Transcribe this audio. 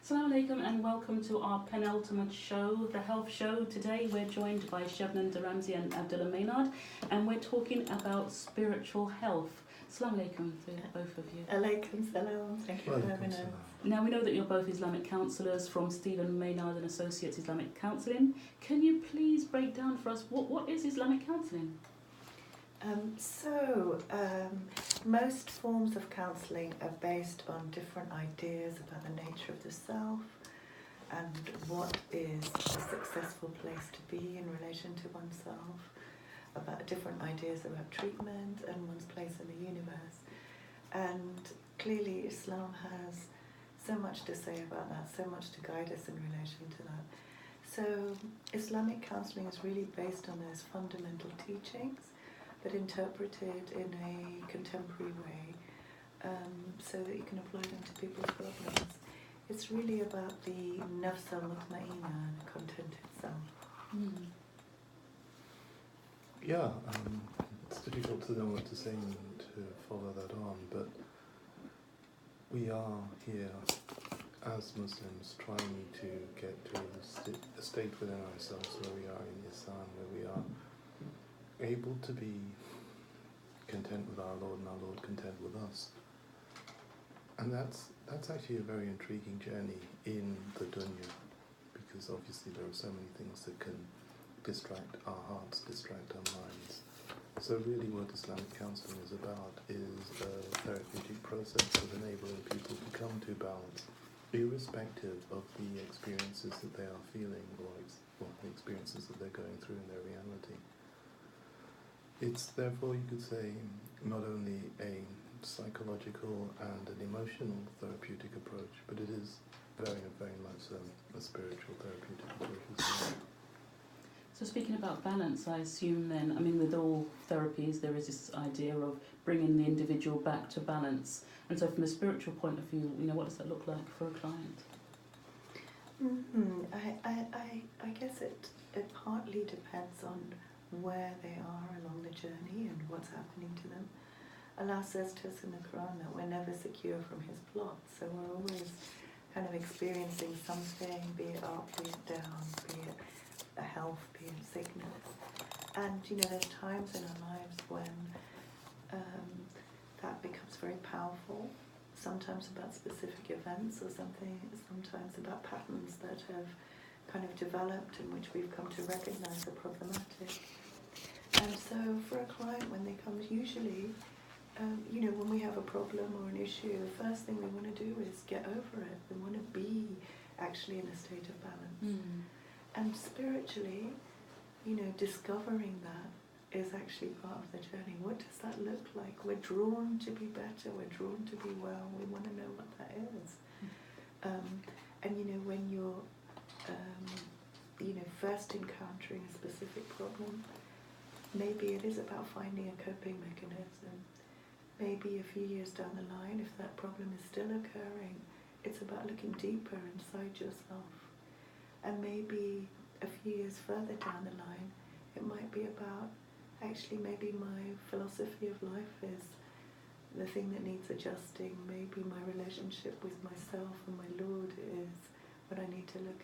Assalamu alaikum and welcome to our penultimate show, the health show. Today we're joined by Sabnum, Dharamsi and Abdullah Maynard, and we're talking about spiritual health. Assalamu alaikum to both of you. Alaikum salam. Thank you for having us. Now we know that you're both Islamic counsellors from Stephen Maynard and Associates Islamic Counselling. Can you please break down for us what is Islamic counselling? Most forms of counselling are based on different ideas about the nature of the self and what is a successful place to be in relation to oneself, about different ideas about treatment and one's place in the universe. And clearly Islam has so much to say about that, so much to guide us in relation to that. So Islamic counselling is really based on those fundamental teachings, but interpreted in a contemporary way, so that you can apply them to people's problems. It's really about the nafs al-mutma'inna, the content itself. Yeah, it's difficult to know what to say to follow that on, but we are here as Muslims trying to get to a state within ourselves where we are in Islam, where we are able to be content with our Lord and our Lord content with us. And that's actually a very intriguing journey in the dunya, because obviously there are so many things that can distract our hearts, distract our minds. So really what Islamic counselling is about is a therapeutic process of enabling people to come to balance, irrespective of the experiences that they are feeling or the experiences that they're going through in their reality. It's therefore, you could say, not only a psychological and an emotional therapeutic approach, but it is very, very much a spiritual therapeutic approach as well. So speaking about balance, I assume then, with all therapies there is this idea of bringing the individual back to balance. And so from a spiritual point of view, what does that look like for a client? I guess it partly depends on where they are along the journey and what's happening to them. Allah says to us in the Quran that we're never secure from His plot, so we're always kind of experiencing something, be it up, be it down, be it a health, be it sickness. And there's times in our lives when that becomes very powerful, sometimes about specific events or something, sometimes about patterns that have kind of developed in which we've come to recognize are problematic. And so for a client, when they come, usually, when we have a problem or an issue, the first thing we want to do is get over it. We want to be actually in a state of balance. And spiritually, discovering that is actually part of the journey. What does that look like? We're drawn to be better, we're drawn to be well, we want to know what that is. And when you're first encountering a specific problem, maybe it is about finding a coping mechanism. Maybe a few years down the line, if that problem is still occurring, it's about looking deeper inside yourself. And maybe a few years further down the line, it might be about, actually maybe my philosophy of life is the thing that needs adjusting. Maybe my relationship with myself and my Lord is what I need to look